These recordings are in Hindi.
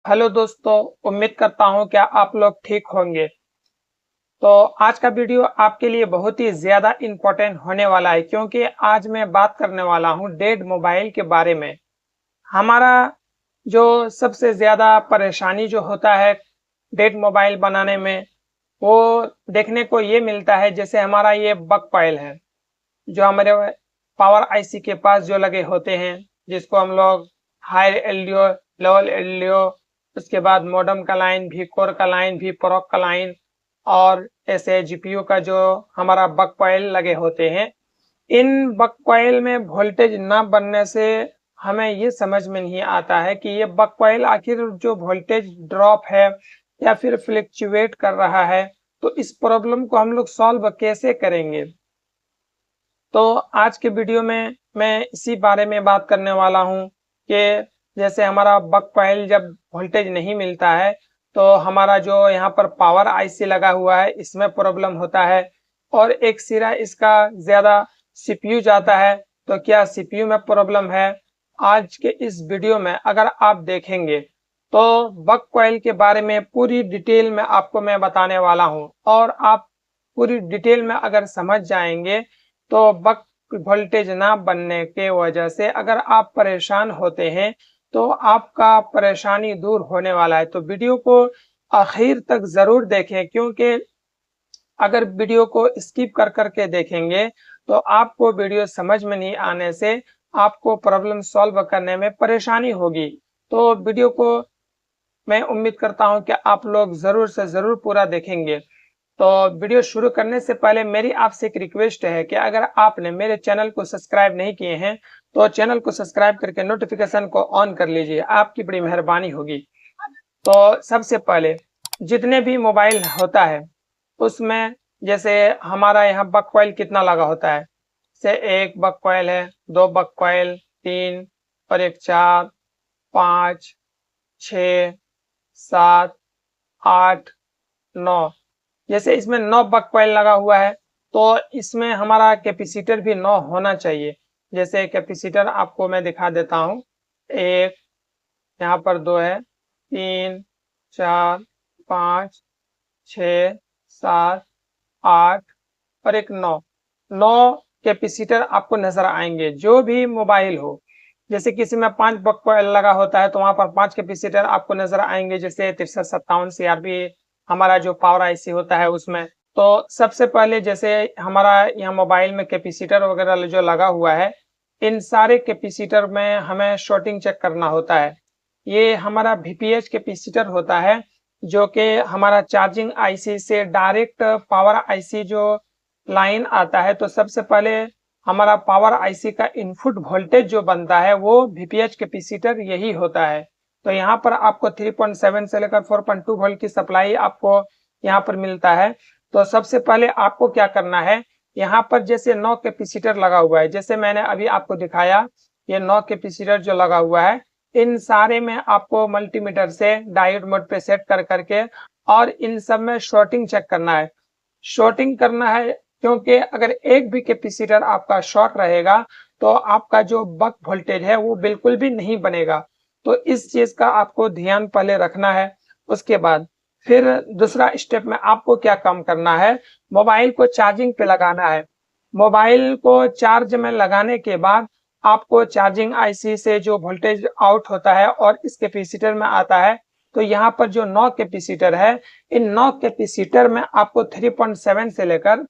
हेलो दोस्तों, उम्मीद करता हूँ क्या आप लोग ठीक होंगे। तो आज का वीडियो आपके लिए बहुत ही ज़्यादा इम्पोर्टेंट होने वाला है क्योंकि आज मैं बात करने वाला हूँ डेड मोबाइल के बारे में। हमारा जो सबसे ज़्यादा परेशानी जो होता है डेड मोबाइल बनाने में, वो देखने को ये मिलता है जैसे हमारा ये बग कॉइल है जो हमारे पावर आईसी के पास जो लगे होते हैं, जिसको हम लोग हाई एलडीओ, लोअर एलडीओ, उसके बाद मॉडेम का लाइन भी, कोर का लाइन भी, प्रोक का लाइन और ऐसे जीपीयू का जो हमारा बक कॉइल लगे होते हैं। इन बक कॉइल में वोल्टेज ना बनने से हमें ये समझ में नहीं आता है कि ये बक कॉइल आखिर जो वोल्टेज ड्रॉप है या फिर फ्लक्चुएट कर रहा है, तो इस प्रॉब्लम को हम लोग सॉल्व कैसे करेंगे। तो आज के वीडियो में मैं इसी बारे में बात करने वाला हूँ कि जैसे हमारा बक कॉइल जब वोल्टेज नहीं मिलता है तो हमारा जो यहाँ पर पावर आईसी लगा हुआ है इसमें प्रॉब्लम होता है, और एक सिरा इसका ज्यादा सीपीयू जाता है तो क्या सीपीयू में प्रॉब्लम है। आज के इस वीडियो में अगर आप देखेंगे तो बक कॉइल के बारे में पूरी डिटेल में आपको मैं बताने वाला हूँ, और आप पूरी डिटेल में अगर समझ जाएंगे तो बक वोल्टेज ना बनने के वजह से अगर आप परेशान होते हैं तो आपका परेशानी दूर होने वाला है। तो वीडियो को आखिर तक जरूर देखें क्योंकि अगर वीडियो को स्किप कर करके देखेंगे तो आपको वीडियो समझ में नहीं आने से आपको प्रॉब्लम सॉल्व करने में परेशानी होगी। तो वीडियो को मैं उम्मीद करता हूं कि आप लोग जरूर से जरूर पूरा देखेंगे। तो वीडियो शुरू करने से पहले मेरी आपसे एक रिक्वेस्ट है कि अगर आपने मेरे चैनल को सब्सक्राइब नहीं किए हैं तो चैनल को सब्सक्राइब करके नोटिफिकेशन को ऑन कर लीजिए, आपकी बड़ी मेहरबानी होगी। तो सबसे पहले जितने भी मोबाइल होता है उसमें जैसे हमारा यहाँ बक कॉइल कितना लगा होता है, से एक बक कॉइल है, दो बक कॉइल, तीन और एक, चार, पाँच, छ, सात, आठ, नौ। जैसे इसमें 9 बक कॉइल लगा हुआ है तो इसमें हमारा कैपेसिटर भी 9 होना चाहिए। जैसे कैपेसिटर आपको मैं दिखा देता हूँ, एक, यहाँ पर दो है, तीन, चार, पाँच, छ, सात, आठ और एक, नौ। 9 कैपेसिटर आपको नजर आएंगे जो भी मोबाइल हो। जैसे किसी में 5 बक कॉइल लगा होता है तो वहां पर 5 कैपेसिटर आपको नजर आएंगे, जैसे 6357 सीआरबी हमारा जो पावर आईसी होता है उसमें। तो सबसे पहले जैसे हमारा यहाँ मोबाइल में कैपेसिटर वगैरह जो लगा हुआ है, इन सारे कैपेसिटर में हमें शॉर्टिंग चेक करना होता है। ये हमारा वीपीएच कैपेसिटर होता है जो कि हमारा चार्जिंग आईसी से डायरेक्ट पावर आईसी जो लाइन आता है, तो सबसे पहले हमारा पावर आईसी का इनपुट वोल्टेज जो बनता है वो वीपीएच कैपेसिटर यही होता है। तो यहाँ पर आपको 3.7 से लेकर 4.2 वोल्ट की सप्लाई आपको यहाँ पर मिलता है। तो सबसे पहले आपको क्या करना है, यहाँ पर जैसे 9 कैपेसिटर लगा हुआ है, जैसे मैंने अभी आपको दिखाया, ये 9 कैपेसिटर जो लगा हुआ है, इन सारे में आपको मल्टीमीटर से डायोड मोड पे सेट कर करके और इन सब में शॉर्टिंग चेक करना है। शॉर्टिंग करना है क्योंकि अगर एक भी कैपेसिटर आपका शॉर्ट रहेगा तो आपका जो बक वोल्टेज है वो बिल्कुल भी नहीं बनेगा। तो इस चीज का आपको ध्यान पहले रखना है। उसके बाद फिर दूसरा स्टेप में आपको क्या काम करना है, मोबाइल को चार्जिंग पे लगाना है। मोबाइल को चार्ज में लगाने के बाद आपको चार्जिंग आईसी से जो वोल्टेज आउट होता है और इस कैपेसिटर में आता है, तो यहाँ पर जो 9 कैपेसिटर है, इन 9 कैपेसिटर में आपको 3.7 से लेकर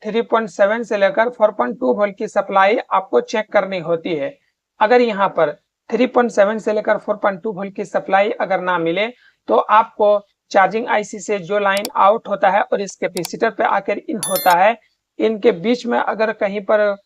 3.7 से लेकर 4.2 वोल्ट की सप्लाई आपको चेक करनी होती है। अगर यहाँ पर 3.7 से लेकर 4.2 वोल्ट की सप्लाई अगर ना मिले तो आपको चार्जिंग आईसी से जो लाइन आउट होता है और इस कैपेसिटर पे आकर इन होता है, इनके बीच में अगर कहीं पर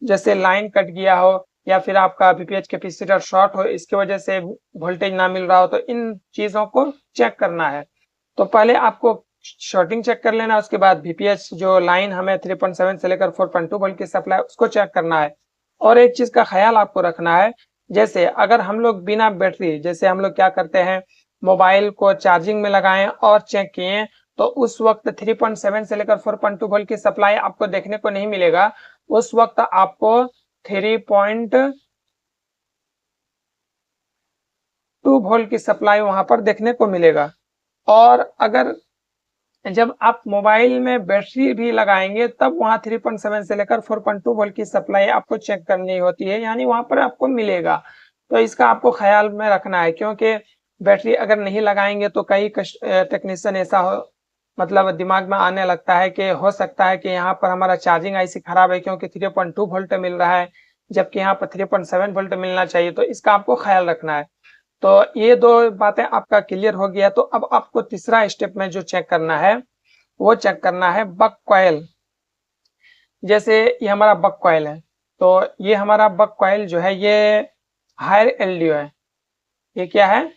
जैसे लाइन कट गया हो या फिर आपका वीपीएच कैपेसिटर शॉर्ट हो, इसकी वजह से वोल्टेज ना मिल रहा हो, तो इन चीजों को चेक करना है। तो पहले आपको शॉर्टिंग चेक कर लेना, उसके बाद वीपीएच जो लाइन हमें 3.7 से लेकर 4.2 वोल्ट की सप्लाई उसको चेक करना है। और एक चीज का ख्याल आपको रखना है, जैसे अगर हम लोग बिना बैटरी, जैसे हम लोग क्या करते हैं, मोबाइल को चार्जिंग में लगाएं और चेक किए, तो उस वक्त 3.7 से लेकर 4.2 वोल्ट की सप्लाई आपको देखने को नहीं मिलेगा। उस वक्त आपको 3.2 वोल्ट की सप्लाई वहां पर देखने को मिलेगा। और अगर जब आप मोबाइल में बैटरी भी लगाएंगे तब वहां 3.7 से लेकर 4.2 वोल्ट की सप्लाई आपको चेक करनी होती है, यानी वहां पर आपको मिलेगा। तो इसका आपको ख्याल में रखना है, क्योंकि बैटरी अगर नहीं लगाएंगे तो कई टेक्नीशियन ऐसा हो मतलब दिमाग में आने लगता है कि हो सकता है कि यहाँ पर हमारा चार्जिंग आईसी खराब है, क्योंकि 3.2 वोल्ट मिल रहा है जबकि यहाँ पर 3.7 वोल्ट मिलना चाहिए। तो इसका आपको ख्याल रखना है। तो ये दो बातें आपका क्लियर हो गया। तो अब आपको तीसरा स्टेप में जो चेक करना है वो चेक करना है बक कॉइल। जैसे ये हमारा बक कॉइल है, तो ये हमारा बक कॉइल जो है ये हायर एलडीओ है। ये क्या है?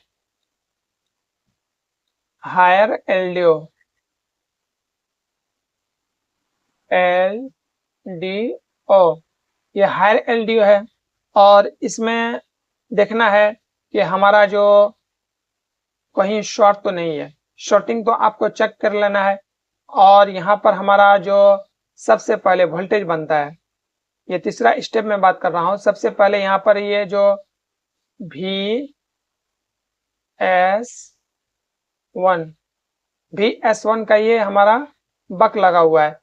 हायर एलडीओ, एलडीओ, ये हायर एलडीओ है। और इसमें देखना है कि हमारा जो कहीं शॉर्ट तो नहीं है। शॉर्टिंग तो आपको चेक कर लेना है। और यहाँ पर हमारा जो सबसे पहले वोल्टेज बनता है, ये तीसरा स्टेप में बात कर रहा हूँ। सबसे पहले यहाँ पर ये जो VS1 का ये हमारा बक लगा हुआ है।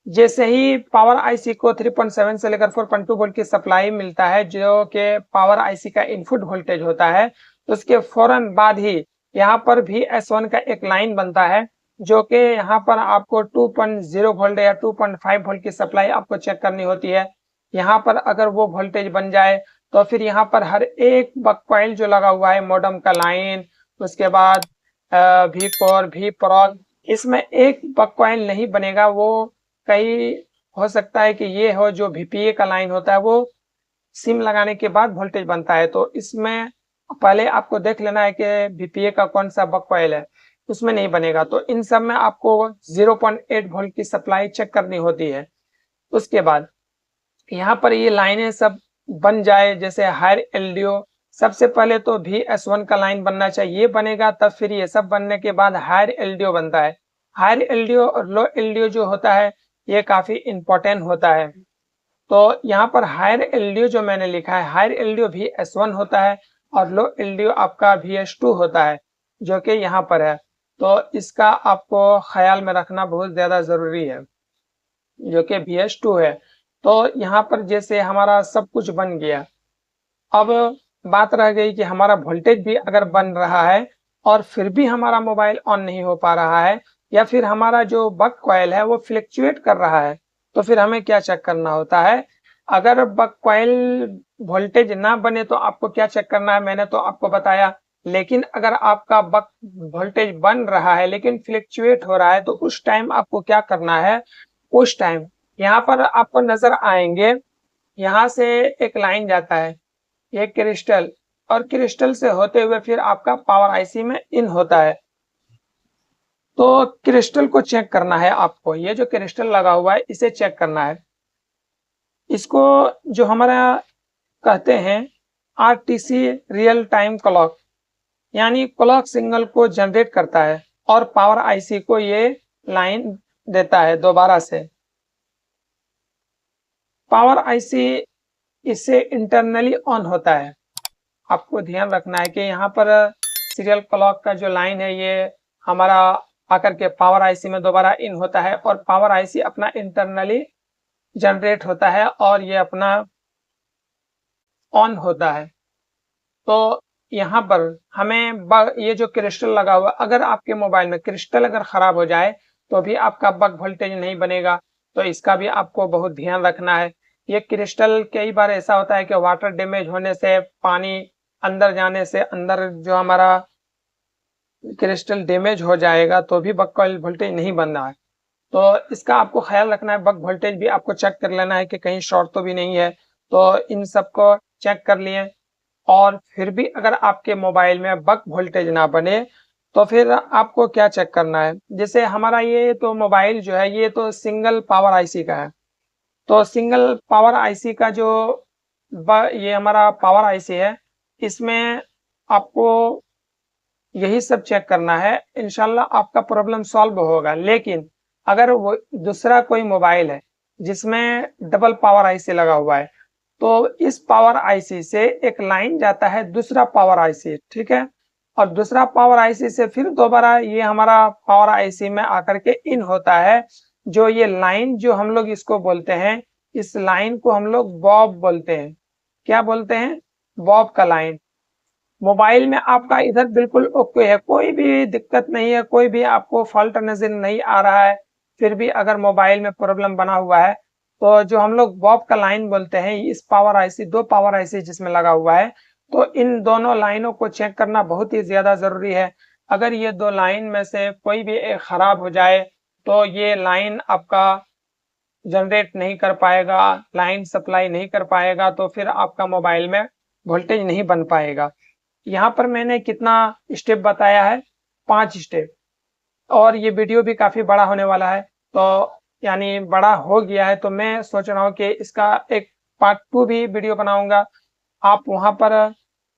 जैसे ही पावर आईसी को 3.7 से लेकर 4.2 वोल्ट की सप्लाई मिलता है, जो कि पावर आईसी का इनपुट वोल्टेज होता है, तो उसके फौरन बाद ही यहाँ पर भी S1 का एक लाइन बनता है, जो कि यहाँ पर आपको 2.0 वोल्ट या 2.5 वोल्ट की सप्लाई आपको चेक करनी होती है। यहाँ पर अगर वो वोल्टेज बन जाए तो फिर यहाँ पर हर एक बक कॉइल जो लगा हुआ है, मॉडेम का लाइन, उसके बाद V4 V प्रोग, इसमें एक बक कॉइल नहीं बनेगा। वो कई हो सकता है कि ये हो जो VPA का लाइन होता है, वो सिम लगाने के बाद वोल्टेज बनता है। तो इसमें पहले आपको देख लेना है कि VPA का कौन सा बक कॉइल है, उसमें नहीं बनेगा। तो इन सब में आपको 0.8 वोल्ट की सप्लाई चेक करनी होती है। उसके बाद यहाँ पर ये लाइनें सब बन जाए, जैसे हायर एलडीओ, सबसे पहले तो VS1 का लाइन बनना चाहिए, ये बनेगा तब फिर ये सब बनने के बाद हायर एलडीओ बनता है। हायर एलडीओ और लो एलडीओ जो होता है ये काफी इंपॉर्टेंट होता है। तो यहाँ पर हायर एलडीओ जो मैंने लिखा है, हायर एलडीओ VS1 होता है और लो एलडीओ आपका VS2 होता है, जो कि यहाँ पर है। तो इसका आपको ख्याल में रखना बहुत ज्यादा जरूरी है, जो कि VS2 है। तो यहाँ पर जैसे हमारा सब कुछ बन गया, अब बात रह गई कि हमारा वोल्टेज भी अगर बन रहा है और फिर भी हमारा मोबाइल ऑन नहीं हो पा रहा है, या फिर हमारा जो बक कॉइल है वो फ्लक्चुएट कर रहा है, तो फिर हमें क्या चेक करना होता है? अगर बक कॉइल वोल्टेज ना बने तो आपको क्या चेक करना है, मैंने तो आपको बताया। लेकिन अगर आपका बक वोल्टेज बन रहा है लेकिन फ्लक्चुएट हो रहा है, तो उस टाइम आपको क्या करना है? उस टाइम यहाँ पर आपको नजर आएंगे, यहाँ से एक लाइन जाता है, ये क्रिस्टल, और क्रिस्टल से होते हुए फिर आपका पावर आईसी में इन होता है। तो क्रिस्टल को चेक करना है आपको, ये जो क्रिस्टल लगा हुआ है इसे चेक करना है। इसको जो हमारा कहते हैं RTC रियल टाइम क्लॉक, यानी क्लॉक सिग्नल को जनरेट करता है और पावर आईसी को ये लाइन देता है दोबारा से। पावर आईसी इससे इंटरनली ऑन होता है। आपको ध्यान रखना है कि यहाँ पर सीरियल क्लॉक का जो लाइन है ये हमारा आकर के पावर आईसी में दोबारा इन होता है, और पावर आईसी अपना इंटरनली जनरेट होता है और ये अपना ऑन होता है। तो यहाँ पर हमें ये जो क्रिस्टल लगा हुआ, अगर आपके मोबाइल में क्रिस्टल अगर खराब हो जाए तो भी आपका बक वोल्टेज नहीं बनेगा। तो इसका भी आपको बहुत ध्यान रखना है। ये क्रिस्टल कई बार ऐसा होता है कि वाटर डैमेज होने से, पानी अंदर जाने से अंदर जो हमारा क्रिस्टल डैमेज हो जाएगा तो भी बक वोल्टेज नहीं बन रहा है। तो इसका आपको ख्याल रखना है। बक वोल्टेज भी आपको चेक कर लेना है कि कहीं शॉर्ट तो भी नहीं है। तो इन सबको चेक कर लिए, और फिर भी अगर आपके मोबाइल में बक वोल्टेज ना बने तो फिर आपको क्या चेक करना है? जैसे हमारा ये तो मोबाइल जो है ये तो सिंगल पावर आईसी का है। तो सिंगल पावर आईसी का जो ये हमारा पावर आईसी है, इसमें आपको यही सब चेक करना है। इंशाल्लाह आपका प्रॉब्लम सॉल्व होगा। लेकिन अगर वो दूसरा कोई मोबाइल है जिसमें डबल पावर आईसी लगा हुआ है, तो इस पावर आईसी से एक लाइन जाता है दूसरा पावर आईसी, ठीक है, और दूसरा पावर आईसी से फिर दोबारा ये हमारा पावर आईसी में आकर के इन होता है। जो ये लाइन जो हम लोग इसको बोलते हैं, इस लाइन को हम लोग बॉब बोलते हैं। क्या बोलते हैं? बॉब का लाइन। मोबाइल में आपका इधर बिल्कुल ओके है, कोई भी दिक्कत नहीं है, कोई भी आपको फॉल्ट नजर नहीं आ रहा है। फिर भी अगर मोबाइल में प्रॉब्लम बना हुआ है तो जो हम लोग बॉब का लाइन बोलते हैं, इस पावर आईसी, दो पावर आईसी जिसमें लगा हुआ है, तो इन दोनों लाइनों को चेक करना बहुत ही ज्यादा जरूरी है। अगर ये दो लाइन में से कोई भी एक खराब हो जाए तो ये लाइन आपका जनरेट नहीं कर पाएगा, लाइन सप्लाई नहीं कर पाएगा, तो फिर आपका मोबाइल में वोल्टेज नहीं बन पाएगा। यहाँ पर मैंने कितना स्टेप बताया है? 5 स्टेप। और ये वीडियो भी काफी बड़ा होने वाला है, तो यानी बड़ा हो गया है, तो मैं सोच रहा हूँ कि इसका एक पार्ट 2 भी वीडियो बनाऊंगा। आप वहां पर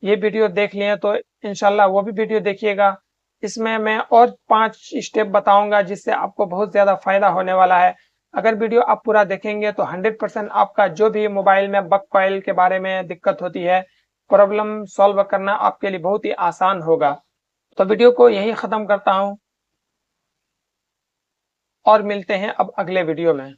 ये वीडियो देख लिए तो इंशाल्लाह वो भी वीडियो देखिएगा। इसमें मैं और 5 स्टेप बताऊंगा जिससे आपको बहुत ज्यादा फायदा होने वाला है। अगर वीडियो आप पूरा देखेंगे तो 100% आपका जो भी मोबाइल में बग कॉइल के बारे में दिक्कत होती है, प्रॉब्लम सॉल्व करना आपके लिए बहुत ही आसान होगा। तो वीडियो को यही खत्म करता हूँ और मिलते हैं अब अगले वीडियो में।